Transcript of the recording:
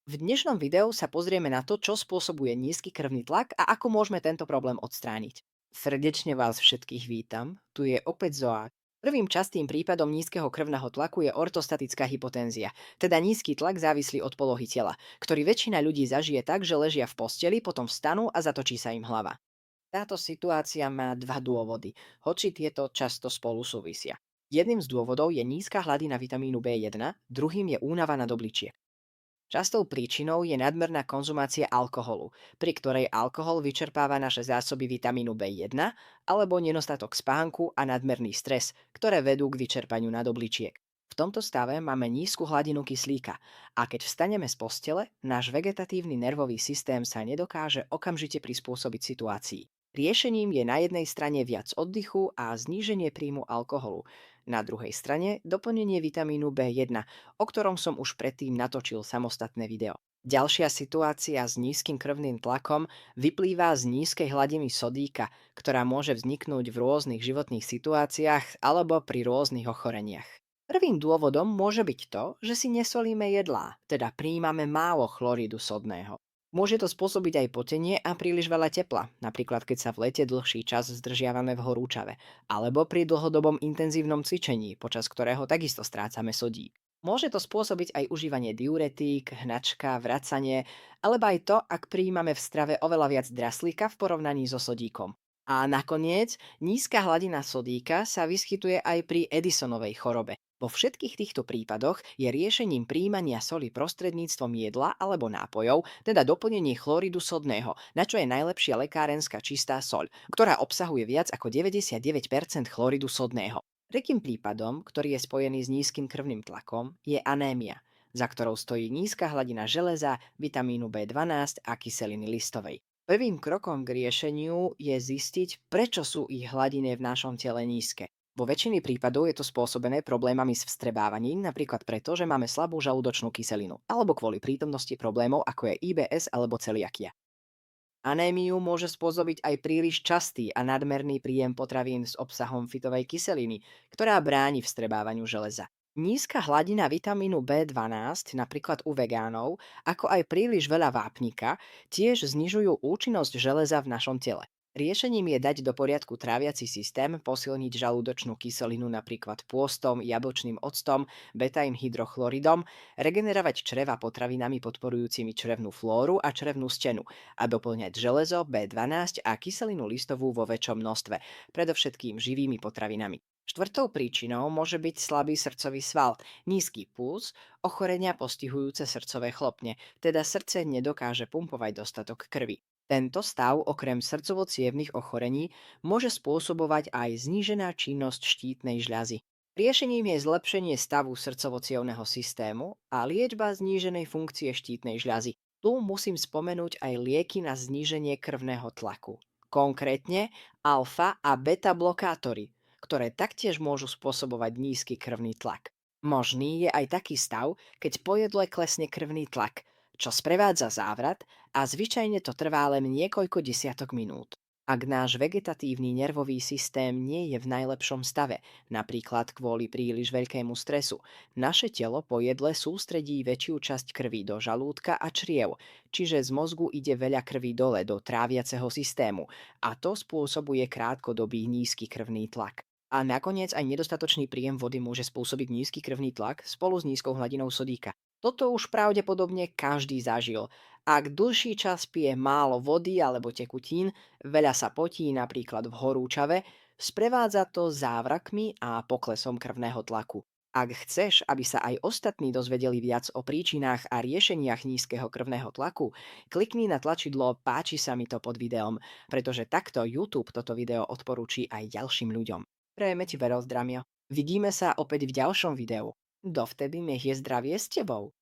V dnešnom videu sa pozrieme na to, čo spôsobuje nízky krvný tlak a ako môžeme tento problém odstrániť. Srdečne vás všetkých vítam, tu je opäť Zoák. Prvým častým prípadom nízkeho krvného tlaku je ortostatická hypotenzia, teda nízky tlak závislý od polohy tela, ktorý väčšina ľudí zažije tak, že ležia v posteli, potom vstanú a zatočí sa im hlava. Táto situácia má dva dôvody, hoci tieto často spolu súvisia. Jedným z dôvodov je nízka hladina vitamínu B1, druhým je únava na obličiach. Častou príčinou je nadmerná konzumácia alkoholu, pri ktorej alkohol vyčerpáva naše zásoby vitamínu B1 alebo nedostatok spánku a nadmerný stres, ktoré vedú k vyčerpaniu nadobličiek. V tomto stave máme nízku hladinu kyslíka a keď vstaneme z postele, náš vegetatívny nervový systém sa nedokáže okamžite prispôsobiť situácii. Riešením je na jednej strane viac oddychu a zníženie príjmu alkoholu. Na druhej strane doplnenie vitamínu B1, o ktorom som už predtým natočil samostatné video. Ďalšia situácia s nízkym krvným tlakom vyplýva z nízkej hladiny sodíka, ktorá môže vzniknúť v rôznych životných situáciách alebo pri rôznych ochoreniach. Prvým dôvodom môže byť to, že si nesolíme jedlá, teda príjmame málo chloridu sodného. Môže to spôsobiť aj potenie a príliš veľa tepla, napríklad keď sa v lete dlhší čas zdržiavame v horúčave, alebo pri dlhodobom intenzívnom cvičení, počas ktorého takisto strácame sodík. Môže to spôsobiť aj užívanie diuretík, hnačka, vracanie, alebo aj to, ak prijímame v strave oveľa viac draslíka v porovnaní so sodíkom. A nakoniec, nízka hladina sodíka sa vyskytuje aj pri Edisonovej chorobe. Vo všetkých týchto prípadoch je riešením príjmania soli prostredníctvom jedla alebo nápojov, teda doplnenie chloridu sodného, na čo je najlepšia lekárenská čistá soľ, ktorá obsahuje viac ako 99% chloridu sodného. Takým prípadom, ktorý je spojený s nízkym krvným tlakom, je anémia, za ktorou stojí nízka hladina železa, vitamínu B12 a kyseliny listovej. Prvým krokom k riešeniu je zistiť, prečo sú ich hladiny v našom tele nízke. Vo väčšine prípadov je to spôsobené problémami s vstrebávaním, napríklad preto, že máme slabú žalúdočnú kyselinu, alebo kvôli prítomnosti problémov ako je IBS alebo celiakia. Anémiu môže spôsobiť aj príliš častý a nadmerný príjem potravín s obsahom fitovej kyseliny, ktorá bráni vstrebávaniu železa. Nízka hladina vitamínu B12, napríklad u vegánov, ako aj príliš veľa vápnika, tiež znižujú účinnosť železa v našom tele. Riešením je dať do poriadku tráviaci systém, posilniť žalúdočnú kyselinu napríklad pôstom, jablčným octom, betain hydrochloridom, regenerovať čreva potravinami podporujúcimi črevnú flóru a črevnú stenu a doplňať železo, B12 a kyselinu listovú vo väčšom množstve, predovšetkým živými potravinami. Štvrtou príčinou môže byť slabý srdcový sval, nízky puls, ochorenia postihujúce srdcové chlopne, teda srdce nedokáže pumpovať dostatok krvi. Tento stav okrem srdcovo-cievnych ochorení môže spôsobovať aj znížená činnosť štítnej žľazy. Riešením je zlepšenie stavu srdcovo-cievneho systému a liečba zníženej funkcie štítnej žľazy. Tu musím spomenúť aj lieky na zníženie krvného tlaku. Konkrétne alfa a beta blokátory, ktoré taktiež môžu spôsobovať nízky krvný tlak. Možný je aj taký stav, keď po jedle klesne krvný tlak, čo sprevádza závrat a zvyčajne to trvá len niekoľko desiatok minút. Ak náš vegetatívny nervový systém nie je v najlepšom stave, napríklad kvôli príliš veľkému stresu, naše telo po jedle sústredí väčšiu časť krvi do žalúdka a čriev, čiže z mozgu ide veľa krvi dole do tráviaceho systému a to spôsobuje krátkodobý nízky krvný tlak. A nakoniec aj nedostatočný príjem vody môže spôsobiť nízky krvný tlak spolu s nízkou hladinou sodíka. Toto už pravdepodobne každý zažil. Ak dlhší čas pije málo vody alebo tekutín, veľa sa potí napríklad v horúčave, sprevádza to závrakmi a poklesom krvného tlaku. Ak chceš, aby sa aj ostatní dozvedeli viac o príčinách a riešeniach nízkeho krvného tlaku, klikni na tlačidlo páči sa mi to pod videom, pretože takto YouTube toto video odporúči aj ďalším ľuďom. Prejme ti veľa zdravia. Vidíme sa opäť v ďalšom videu. Dovtedy nech je zdravie s tebou.